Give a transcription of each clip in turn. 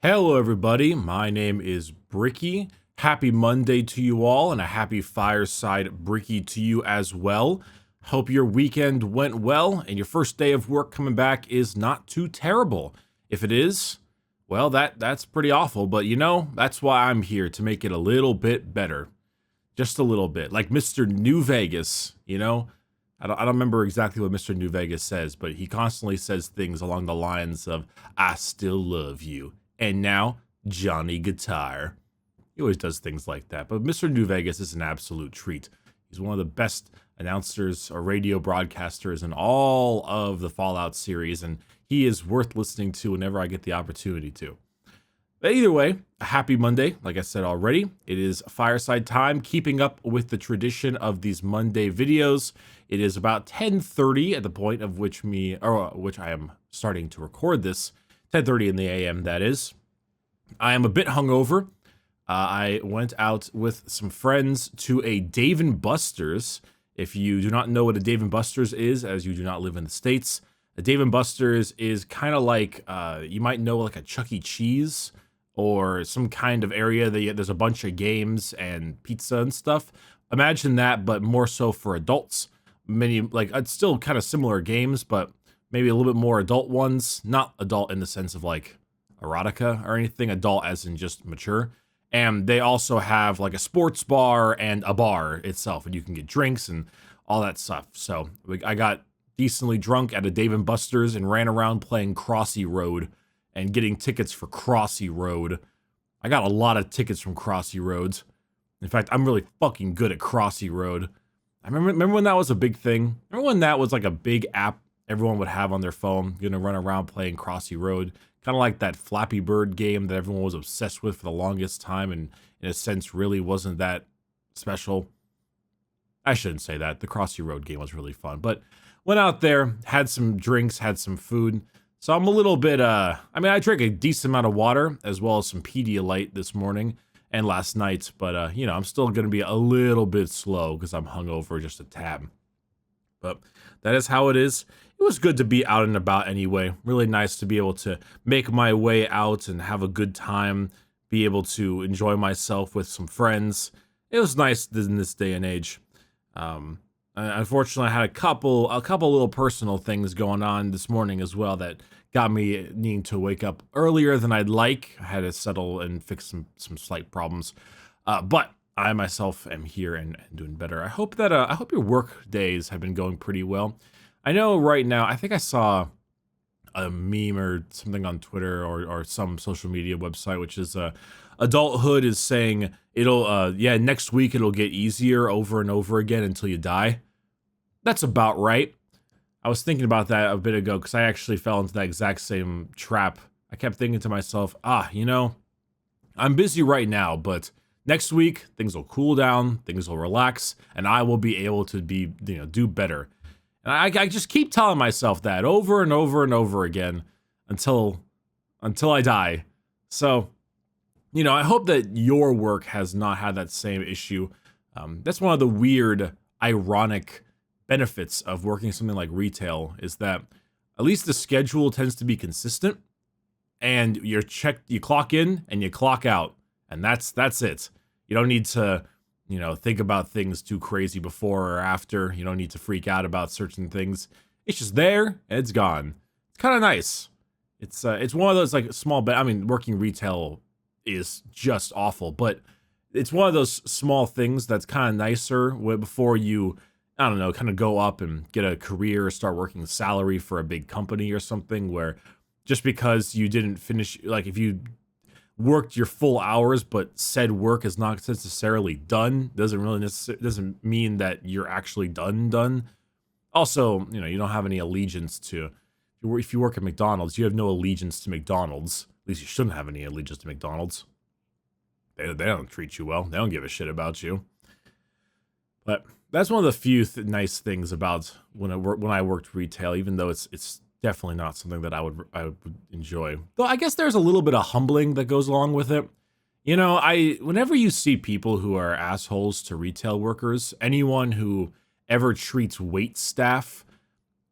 Hello, everybody. My name is Bricky. Happy Monday to you all, and a happy Fireside Bricky to you as well. Hope your weekend went well, and your first day of work coming back is not too terrible. If it is, well, that's pretty awful. But that's why I'm here to make it a little bit better, just a little bit, like Mr. New Vegas. I don't remember exactly what Mr. New Vegas says, but he constantly says things along the lines of "I still love you." And now, Johnny Guitar. He always does things like that. But Mr. New Vegas is an absolute treat. He's one of the best announcers or radio broadcasters in all of the Fallout series, and he is worth listening to whenever I get the opportunity to. But either way, a happy Monday, like I said already. It is fireside time, keeping up with the tradition of these Monday videos. It is about 10:30 at the point of which I am starting to record this. 10:30 in the AM, that is. I am a bit hungover. I went out with some friends to a Dave & Buster's. If you do not know what a Dave & Buster's is, as you do not live in the States, a Dave & Buster's is kind of like, you might know, like a Chuck E. Cheese or some kind of area that there's a bunch of games and pizza and stuff. Imagine that, but more so for adults. It's still kind of similar games, but maybe a little bit more adult ones. Not adult in the sense of like erotica or anything, adult as in just mature. And they also have like a sports bar and a bar itself, and you can get drinks and all that stuff. So I got decently drunk at a Dave & Buster's and ran around playing Crossy Road and getting tickets for Crossy Road. I got a lot of tickets from Crossy Roads. In fact, I'm really fucking good at Crossy Road. I remember when that was a big thing? Remember when that was like a big app everyone would have on their phone, gonna run around playing Crossy Road, kind of like that Flappy Bird game that everyone was obsessed with for the longest time, and in a sense really wasn't that special. I shouldn't say that. The Crossy Road game was really fun, but went out there, had some drinks, had some food. So I'm a little bit, I drank a decent amount of water as well as some Pedialyte this morning and last night, but I'm still gonna be a little bit slow because I'm hungover just a tad. But that is how it is. It was good to be out and about anyway. Really nice to be able to make my way out and have a good time, be able to enjoy myself with some friends. It was nice in this day and age. Unfortunately, I had a couple little personal things going on this morning as well that got me needing to wake up earlier than I'd like. I had to settle and fix some slight problems. But I myself am here and doing better. I hope your work days have been going pretty well. I know right now, I think I saw a meme or something on Twitter or some social media website, which is adulthood is saying next week it'll get easier over and over again until you die. That's about right. I was thinking about that a bit ago because I actually fell into that exact same trap. I kept thinking to myself, I'm busy right now, but next week things will cool down, things will relax, and I will be able to do better. And I just keep telling myself that over and over and over again until I die. So, I hope that your work has not had that same issue. That's one of the weird, ironic benefits of working something like retail is that at least the schedule tends to be consistent, and you clock in and you clock out, and that's it. You don't need to think about things too crazy before or after. You don't need to freak out about certain things. It's just there and it's gone. It's kind of nice. It's one of those like small, working retail is just awful, but it's one of those small things that's kind of nicer before you, I don't know, kind of go up and get a career or start working salary for a big company or something, where just because you didn't finish, like if you worked your full hours, but said work is not necessarily done, doesn't mean that you're actually done. Also, you don't have any allegiance to, if you work at McDonald's, you have no allegiance to McDonald's. At least you shouldn't have any allegiance to McDonald's. They don't treat you well. They don't give a shit about you. But that's one of the few nice things about when I worked retail, even though it's definitely not something that I would enjoy. Though I guess there's a little bit of humbling that goes along with it. Whenever you see people who are assholes to retail workers, anyone who ever treats wait staff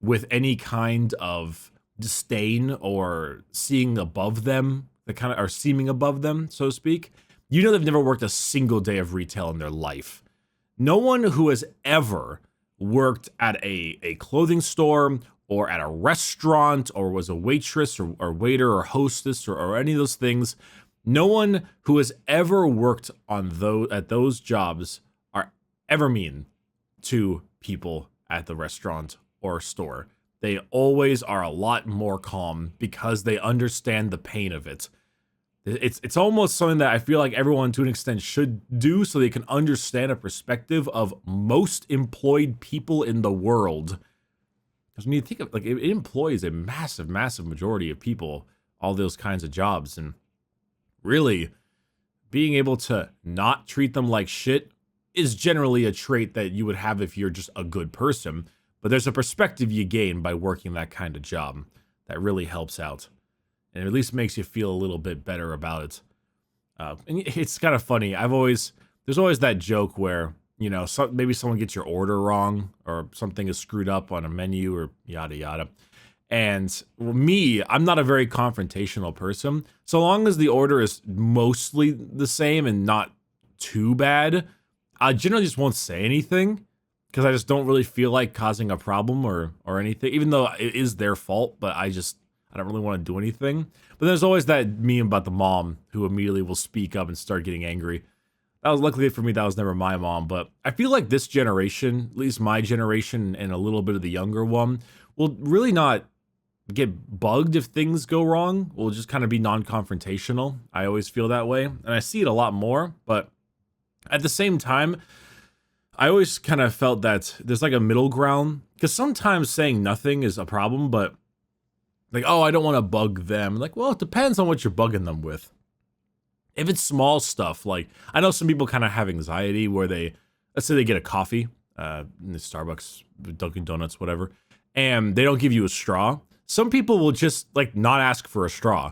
with any kind of disdain or seeing above them that kind of are seeming above them, so to speak, you know they've never worked a single day of retail in their life. No one who has ever worked at a clothing store or at a restaurant or was a waitress or waiter or hostess or any of those things, no one who has ever worked on those jobs are ever mean to people at the restaurant or store. They always are a lot more calm because they understand the pain of it. It's almost something that I feel like everyone to an extent should do so they can understand a perspective of most employed people in the world. Because when you think of like it employs a massive majority of people, all those kinds of jobs, and really being able to not treat them like shit is generally a trait that you would have if you're just a good person. But there's a perspective you gain by working that kind of job that really helps out. And at least makes you feel a little bit better about it. And it's kind of funny. There's always that joke where, you know, maybe someone gets your order wrong or something is screwed up on a menu or yada yada. And I'm not a very confrontational person. So long as the order is mostly the same and not too bad, I generally just won't say anything because I just don't really feel like causing a problem or anything, even though it is their fault, but I don't really want to do anything. But there's always that meme about the mom who immediately will speak up and start getting angry. That was luckily for me, that was never my mom, but I feel like this generation, at least my generation and a little bit of the younger one, will really not get bugged if things go wrong. We'll just kind of be non-confrontational. I always feel that way, and I see it a lot more, but at the same time, I always kind of felt that there's like a middle ground, because sometimes saying nothing is a problem, but like, oh, I don't want to bug them. Like, well, it depends on what you're bugging them with. If it's small stuff, like, I know some people kind of have anxiety where let's say they get a coffee, in the Starbucks, Dunkin' Donuts, whatever, and they don't give you a straw. Some people will just, like, not ask for a straw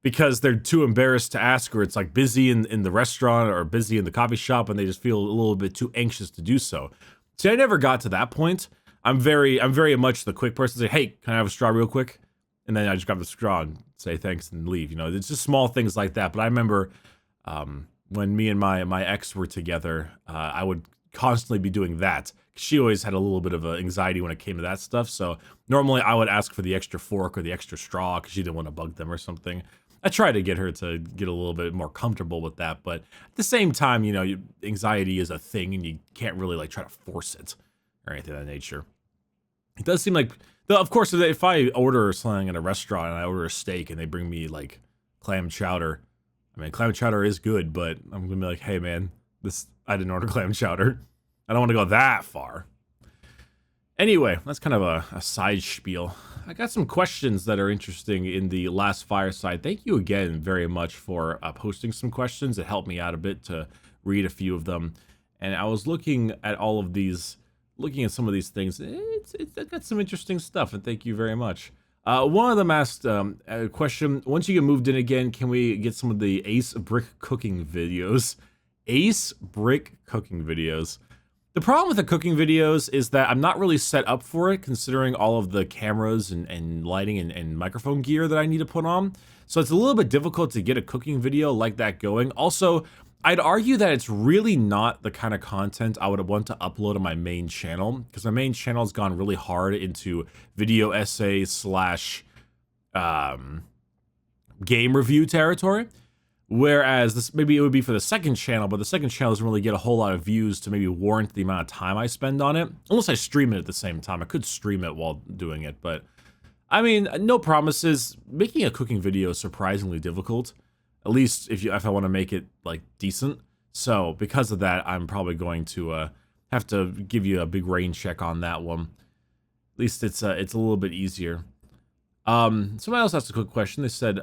because they're too embarrassed to ask, or it's, like, busy in the restaurant or busy in the coffee shop, and they just feel a little bit too anxious to do so. See, I never got to that point. I'm very much the quick person to say, hey, can I have a straw real quick? And then I just grab the straw and say thanks and leave. You know, it's just small things like that. But I remember when me and my ex were together, I would constantly be doing that. She always had a little bit of anxiety when it came to that stuff. So normally I would ask for the extra fork or the extra straw because she didn't want to bug them or something. I try to get her to get a little bit more comfortable with that. But at the same time, you know, anxiety is a thing and you can't really like try to force it or anything of that nature. It does seem like, of course, if I order something in a restaurant and I order a steak and they bring me like clam chowder, I mean, clam chowder is good, but I'm gonna be like, hey man, I didn't order clam chowder. I don't want to go that far. Anyway, that's kind of a side spiel. I got some questions that are interesting in the last Fireside. Thank you again very much for posting some questions. It helped me out a bit to read a few of them. And I was looking at some of these things. It's got some interesting stuff, and thank you very much. One of them asked a question: once you get moved in again, can we get some of the Ace Brick cooking videos? Ace Brick cooking videos. The problem with the cooking videos is that I'm not really set up for it, considering all of the cameras and lighting and microphone gear that I need to put on. So it's a little bit difficult to get a cooking video like that going. Also, I'd argue that it's really not the kind of content I would want to upload on my main channel, because my main channel has gone really hard into video essay / game review territory. Whereas this, maybe it would be for the second channel, but the second channel doesn't really get a whole lot of views to maybe warrant the amount of time I spend on it. Unless I stream it at the same time. I could stream it while doing it, but I mean, no promises. Making a cooking video is surprisingly difficult. At least if I want to make it like decent. So because of that, I'm probably going to have to give you a big rain check on that one. At least it's a little bit easier. Somebody else asked a quick question. They said,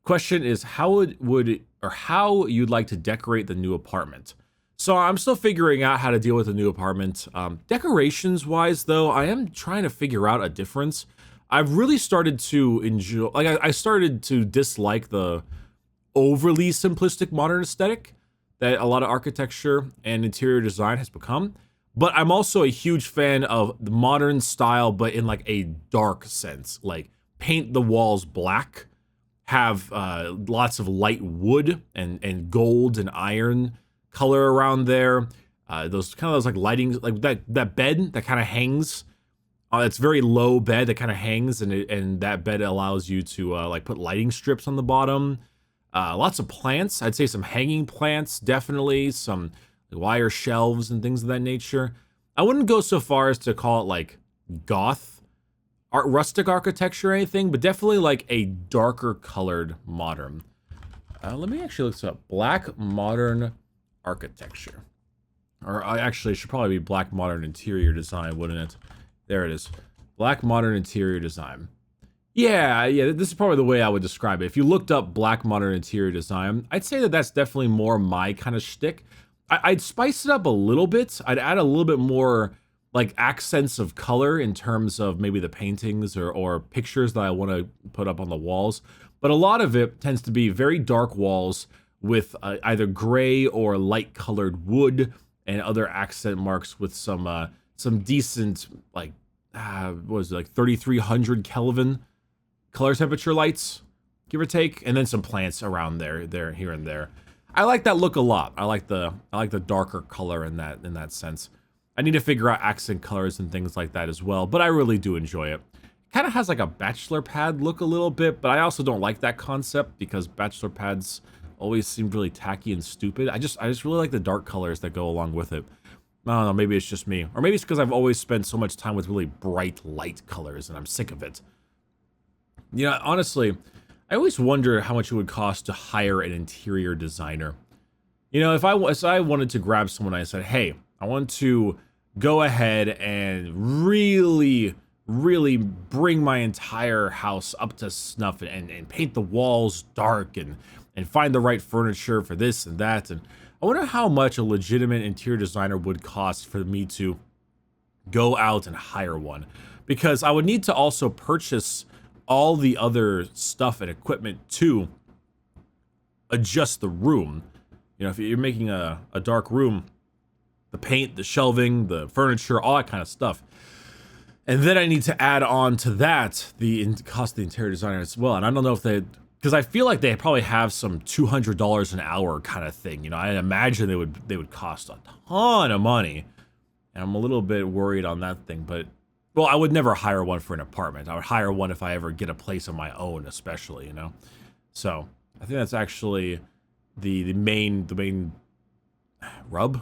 question is how you'd like to decorate the new apartment. So I'm still figuring out how to deal with the new apartment. Decorations wise though, I am trying to figure out a difference. I've really started to enjoy, like I started to dislike the overly simplistic modern aesthetic that a lot of architecture and interior design has become. But I'm also a huge fan of the modern style, but in like a dark sense, like paint the walls black, have lots of light wood and gold and iron color around there. Those kind of those like lighting, like that bed that kind of hangs. It's very low bed that kind of hangs, and that bed allows you to like put lighting strips on the bottom. Lots of plants. I'd say some hanging plants, definitely some wire shelves and things of that nature. I wouldn't go so far as to call it like goth rustic architecture or anything, but definitely like a darker colored modern. Let me actually look this up. Black modern architecture. Or I actually should probably be black modern interior design, wouldn't it? There it is. Black modern interior design. Yeah, this is probably the way I would describe it. If you looked up black modern interior design, I'd say that that's definitely more my kind of shtick. I'd spice it up a little bit. I'd add a little bit more like accents of color in terms of maybe the paintings or pictures that I want to put up on the walls. But a lot of it tends to be very dark walls with either gray or light colored wood and other accent marks with some decent like what was it, like 3300 Kelvin color temperature lights, give or take, and then some plants around there here and there. I like that look a lot. I like the darker color in that sense. I need to figure out accent colors and things like that as well, but I really do enjoy it. Kind of has like a bachelor pad look a little bit, but I also don't like that concept because bachelor pads always seemed really tacky and stupid. I just really like the dark colors that go along with it. I don't know, maybe it's just me. Or maybe it's because I've always spent so much time with really bright light colors and I'm sick of it. You know, honestly, I always wonder how much it would cost to hire an interior designer. You know, if I wanted to grab someone, I said, hey, I want to go ahead and really bring my entire house up to snuff and paint the walls dark and find the right furniture for this and that. And I wonder how much a legitimate interior designer would cost for me to go out and hire one. Because I would need to also purchase all the other stuff and equipment to adjust the room. You know, if you're making a dark room, the paint, the shelving, the furniture, all that kind of stuff. And then I need to add on to that the cost of the interior designer as well. And I don't know if because I feel like they probably have some $200 an hour kind of thing. You know, I imagine they would cost a ton of money. And I'm a little bit worried on that thing, but well, I would never hire one for an apartment. I would hire one if I ever get a place of my own, especially, you know. So I think that's actually the main rub.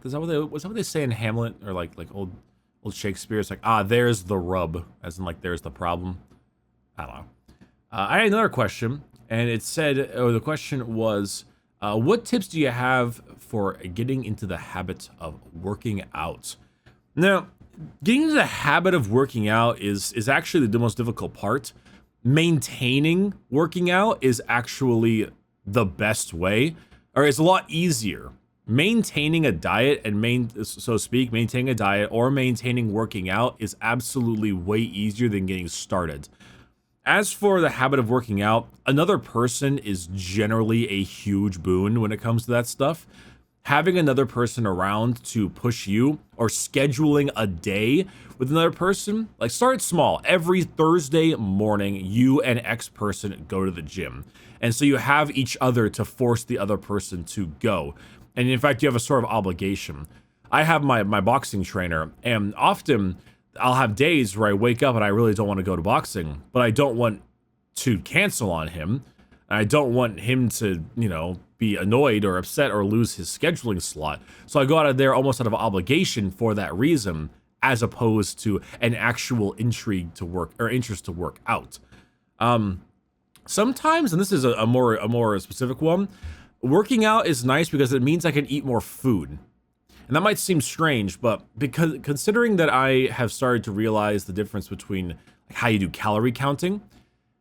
Is that what they say in Hamlet or like old Shakespeare? It's like, there's the rub, as in like there's the problem. I don't know. I had another question, and it said, the question was, what tips do you have for getting into the habit of working out? Now, getting into the habit of working out is actually the most difficult part. Maintaining working out is actually the best way, or it's a lot easier. Maintaining a diet and so to speak, maintaining a diet or maintaining working out is absolutely way easier than getting started. As for the habit of working out, another person is generally a huge boon when it comes to that stuff. Having another person around to push you or scheduling a day with another person, like start small. Every Thursday morning, you and X person go to the gym. And so you have each other to force the other person to go. And in fact, you have a sort of obligation. I have my boxing trainer, and often I'll have days where I wake up and I really don't want to go to boxing, but I don't want to cancel on him. And I don't want him to, you know, be annoyed or upset or lose his scheduling slot. So I go out of there almost out of obligation for that reason, as opposed to an actual intrigue to work or interest to work out. Sometimes, and this is a more specific one, working out is nice because it means I can eat more food. And that might seem strange, but because considering that I have started to realize the difference between how you do calorie counting,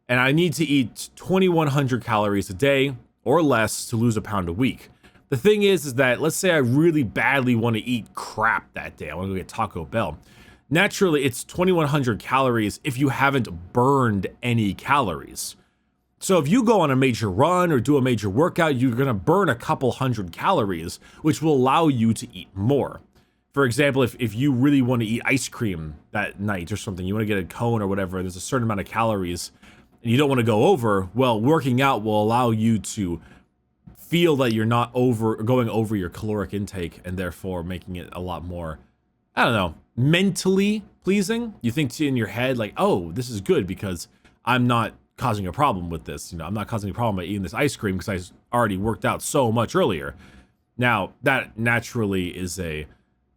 and I need to eat 2,100 calories a day or less to lose a pound a week. The thing is that let's say I really badly want to eat crap that day. I want to go get Taco Bell. Naturally, it's 2,100 calories if you haven't burned any calories. So if you go on a major run or do a major workout, you're going to burn a couple hundred calories, which will allow you to eat more. For example, if you really want to eat ice cream that night or something, you want to get a cone or whatever, there's a certain amount of calories, and you don't want to go over, well, working out will allow you to feel that you're not going over your caloric intake, and therefore making it a lot more, I don't know, mentally pleasing. You think in your head like, oh, this is good because I'm not causing a problem with this. You know, I'm not causing a problem by eating this ice cream because I already worked out so much earlier. Now, that naturally is a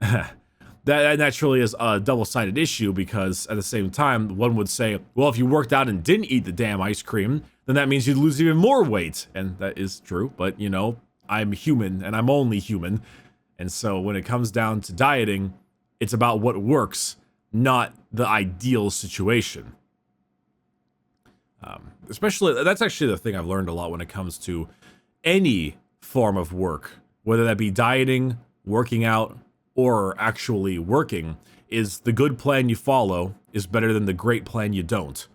that naturally is a double-sided issue, because at the same time, one would say, well, if you worked out and didn't eat the damn ice cream, then that means you'd lose even more weight. And that is true, but you know, I'm human and I'm only human. And so when it comes down to dieting, it's about what works, not the ideal situation. Especially, that's actually the thing I've learned a lot when it comes to any form of work, whether that be dieting, working out, or actually working, is the good plan you follow is better than the great plan you don't.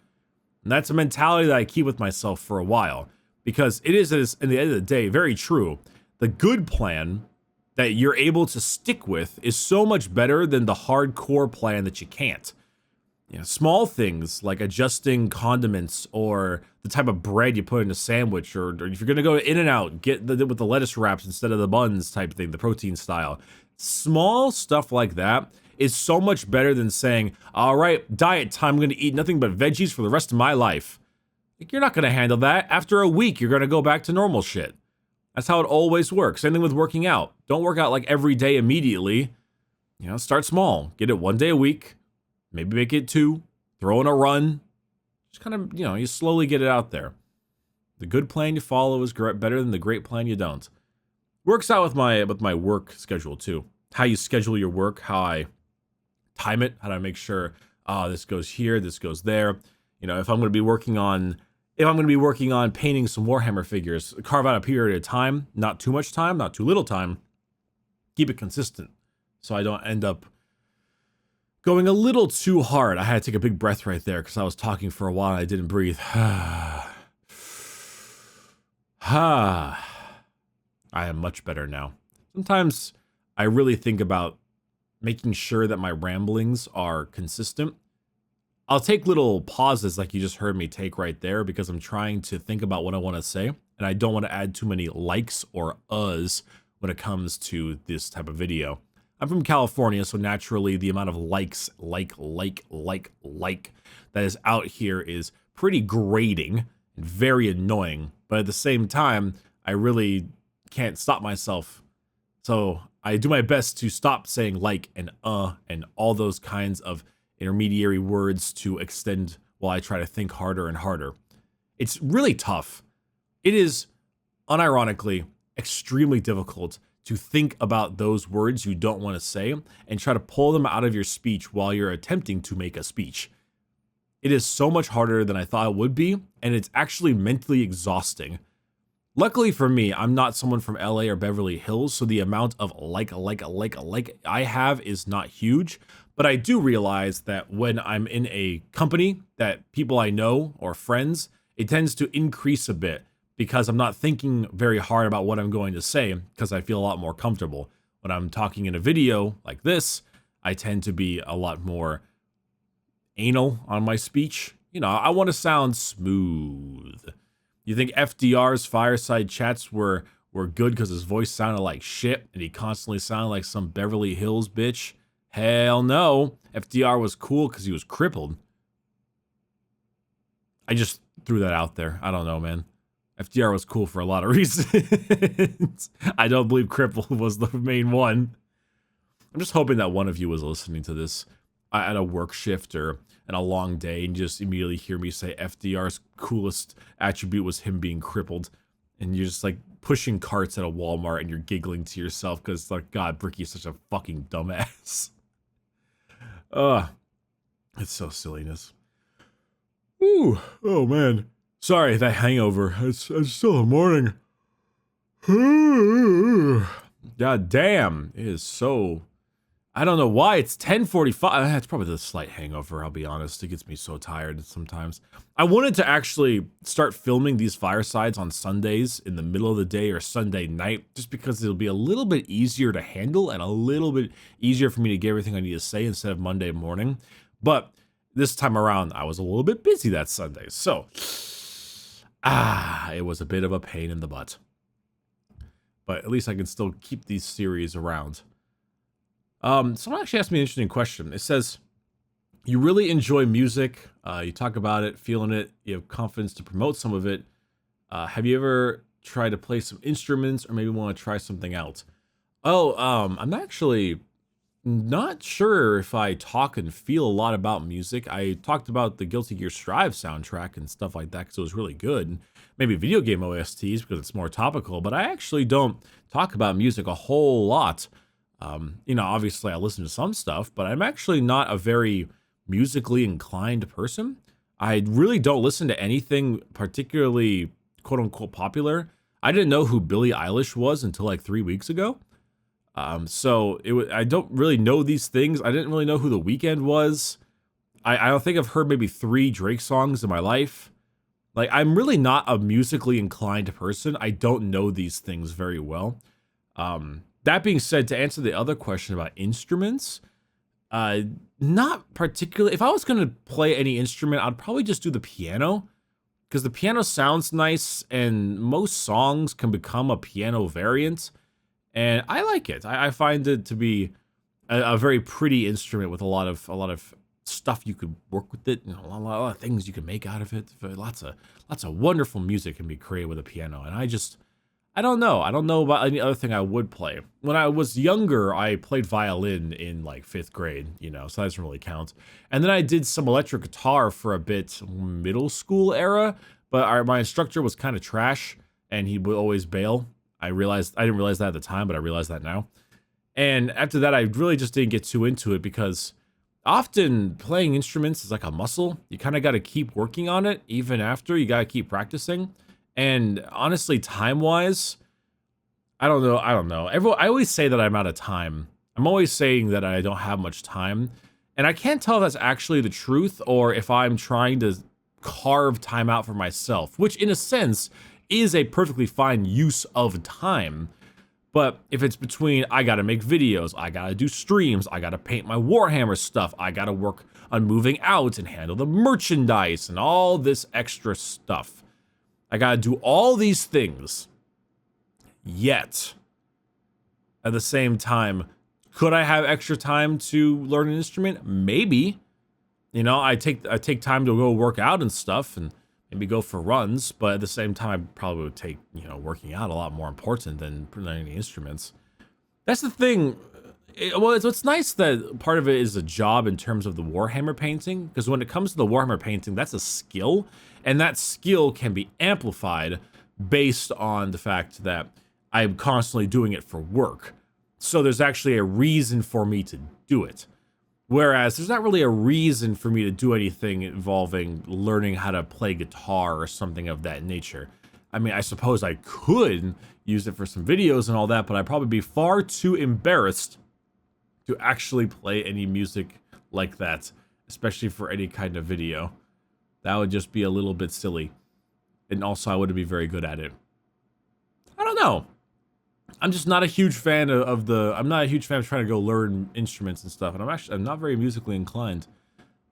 And that's a mentality that I keep with myself for a while, because it is, in the end of the day, very true. The good plan that you're able to stick with is so much better than the hardcore plan that you can't. You know, small things like adjusting condiments or the type of bread you put in a sandwich, or if you're gonna go In-N-Out, get with the lettuce wraps instead of the buns type thing, the protein style. Small stuff like that is so much better than saying, all right, diet time, I'm gonna eat nothing but veggies for the rest of my life. Like, you're not gonna handle that. After a week, you're gonna go back to normal shit. That's how it always works. Same thing with working out. Don't work out like every day immediately. You know, start small. Get it 1 day a week. Maybe make it 2. Throw in a run. Just kind of, you know, you slowly get it out there. The good plan you follow is better than the great plan you don't. Works out with my work schedule too. How you schedule your work, how I time it, how do I make sure, this goes here, this goes there. You know, if I'm going to be working on painting some Warhammer figures, carve out a period of time, not too much time, not too little time. Keep it consistent, so I don't end up going a little too hard. I had to take a big breath right there because I was talking for a while and I didn't breathe. I am much better now. Sometimes I really think about making sure that my ramblings are consistent. I'll take little pauses like you just heard me take right there, because I'm trying to think about what I want to say, and I don't want to add too many likes or uhs when it comes to this type of video. I'm from California, so naturally the amount of likes, like that is out here is pretty grating and very annoying. But at the same time, I really can't stop myself. So I do my best to stop saying like and all those kinds of intermediary words to extend while I try to think harder and harder. It's really tough. It is, unironically, extremely difficult to think about those words you don't want to say and try to pull them out of your speech while you're attempting to make a speech. It is so much harder than I thought it would be, and it's actually mentally exhausting. Luckily for me, I'm not someone from LA or Beverly Hills, so the amount of like I have is not huge, but I do realize that when I'm in a company that people I know or friends, it tends to increase a bit because I'm not thinking very hard about what I'm going to say because I feel a lot more comfortable. When I'm talking in a video like this, I tend to be a lot more anal on my speech. You know, I want to sound smooth. You think FDR's fireside chats were good because his voice sounded like shit and he constantly sounded like some Beverly Hills bitch? Hell no. FDR was cool because he was crippled. I just threw that out there. I don't know, man. FDR was cool for a lot of reasons. I don't believe crippled was the main one. I'm just hoping that one of you was listening to this at a work shift or in a long day and just immediately hear me say FDR's coolest attribute was him being crippled. And you're just like pushing carts at a Walmart and you're giggling to yourself because, like, God, Bricky is such a fucking dumbass. It's so silliness. Ooh, oh man. Sorry, that hangover. It's still the morning. God damn. It is so... I don't know why. It's 10:45. It's probably the slight hangover, I'll be honest. It gets me so tired sometimes. I wanted to actually start filming these firesides on Sundays in the middle of the day or Sunday night, just because it'll be a little bit easier to handle and a little bit easier for me to get everything I need to say instead of Monday morning. But This time around, I was a little bit busy that Sunday. So, it was a bit of a pain in the butt. But at least I can still keep these series around. Someone actually asked me an interesting question. It says, you really enjoy music. You talk about it, feeling it. You have confidence to promote some of it. Have you ever tried to play some instruments or maybe want to try something out? Oh, I'm actually not sure if I talk and feel a lot about music. I talked about the Guilty Gear Strive soundtrack and stuff like that because it was really good. Maybe video game OSTs because it's more topical, but I actually don't talk about music a whole lot. Obviously I listen to some stuff, but I'm actually not a very musically inclined person. I really don't listen to anything particularly quote unquote popular. I didn't know who Billie Eilish was until like 3 weeks ago. I don't really know these things. I didn't really know who The Weeknd was. I don't think I've heard maybe 3 Drake songs in my life. Like, I'm really not a musically inclined person. I don't know these things very well. That being said, to answer the other question about instruments, not particularly. If I was going to play any instrument, I'd probably just do the piano because the piano sounds nice and most songs can become a piano variant. And I like it. I find it to be a very pretty instrument with a lot of stuff you could work with it. A lot of things you can make out of it. Lots of wonderful music can be created with a piano. And I don't know. I don't know about any other thing I would play. When I was younger, I played violin in like 5th grade. So that doesn't really count. And then I did some electric guitar for a bit, middle school era. But my instructor was kind of trash, and he would always bail. I didn't realize that at the time, but I realize that now. And after that, I really just didn't get too into it because often playing instruments is like a muscle. You kind of got to keep working on it even after. You got to keep practicing. And honestly, time-wise, I don't know. I always say that I'm out of time. I'm always saying that I don't have much time. And I can't tell if that's actually the truth or if I'm trying to carve time out for myself, which in a sense is a perfectly fine use of time. But if it's between, I gotta make videos, I gotta do streams, I gotta paint my Warhammer stuff, I gotta work on moving out and handle the merchandise and all this extra stuff. I gotta do all these things. Yet, at the same time, could I have extra time to learn an instrument? Maybe. I take time to go work out and stuff and maybe go for runs, but at the same time, I probably would take, working out a lot more important than learning the instruments. That's the thing. It's nice that part of it is a job in terms of the Warhammer painting, because when it comes to the Warhammer painting, that's a skill, and that skill can be amplified based on the fact that I'm constantly doing it for work. So there's actually a reason for me to do it. Whereas there's not really a reason for me to do anything involving learning how to play guitar or something of that nature. I mean, I suppose I could use it for some videos and all that, but I'd probably be far too embarrassed to actually play any music like that, especially for any kind of video. That would just be a little bit silly. And also, I wouldn't be very good at it. I don't know. I'm just not a huge fan I'm not a huge fan of trying to go learn instruments and stuff, and I'm not very musically inclined.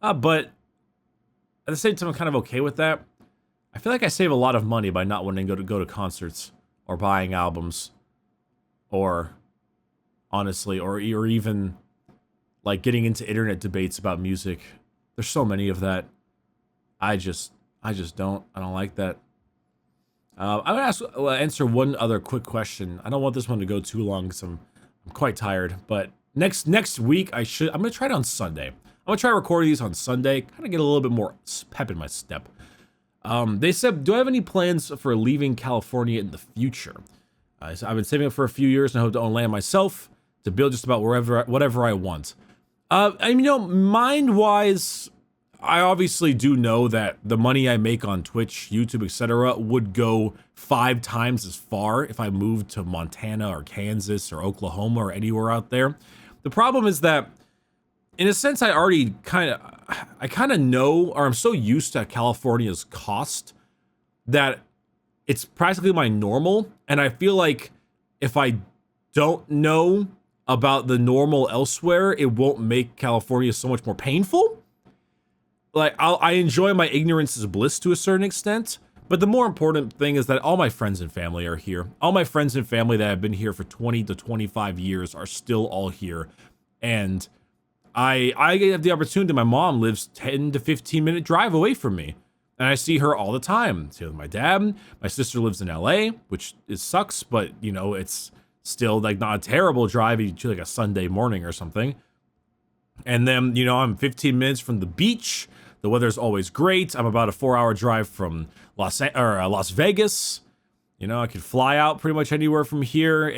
But at the same time, I'm kind of okay with that. I feel like I save a lot of money by not wanting to go to concerts or buying albums, or honestly, or even like getting into internet debates about music. There's so many of that. I just don't. I don't like that. I'm gonna answer one other quick question. I don't want this one to go too long because I'm quite tired. But next week I'm gonna try it on Sunday. I'm gonna try recording these on Sunday, kind of get a little bit more pep in my step. They said, do I have any plans for leaving California in the future? So I've been saving up for a few years and I hope to own land myself to build just about whatever I want. Mind-wise, I obviously do know that the money I make on Twitch, YouTube, etc. would go 5 times as far if I moved to Montana or Kansas or Oklahoma or anywhere out there. The problem is that, in a sense, I kind of know, or I'm so used to California's cost that it's practically my normal, and I feel like if I don't know about the normal elsewhere, it won't make California so much more painful. like I enjoy my ignorance is bliss to a certain extent. But the more important thing is that all my friends and family are here. All my friends and family that have been here for 20 to 25 years are still all here. And I have the opportunity. My mom lives 10 to 15-minute drive away from me. And I see her all the time. See with my dad. My sister lives in LA, which sucks, but you know, it's still like not a terrible drive, like a Sunday morning or something. And then, you know, I'm 15 minutes from the beach. The weather's always great. I'm about a 4-hour drive from Las Vegas. You know, I could fly out pretty much anywhere from here.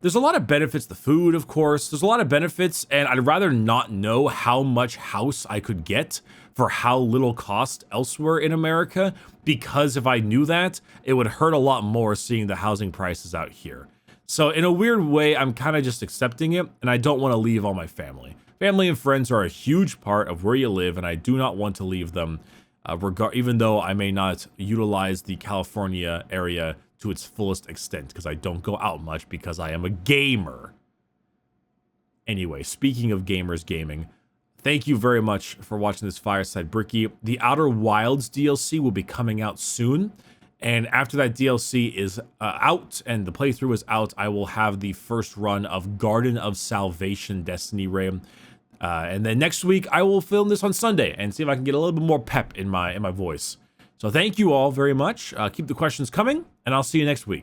There's a lot of benefits. The food, of course. There's a lot of benefits, and I'd rather not know how much house I could get for how little cost elsewhere in America, because if I knew that, it would hurt a lot more seeing the housing prices out here. So in a weird way, I'm kind of just accepting it, and I don't want to leave all my family. Family and friends are a huge part of where you live, and I do not want to leave them, even though I may not utilize the California area to its fullest extent, because I don't go out much because I am a gamer. Anyway, speaking of gamers gaming, thank you very much for watching this Fireside Bricky. The Outer Wilds DLC will be coming out soon. And after that DLC is out and the playthrough is out, I will have the first run of Garden of Salvation Destiny Ray. And then next week, I will film this on Sunday and see if I can get a little bit more pep in my voice. So thank you all very much. Keep the questions coming, and I'll see you next week.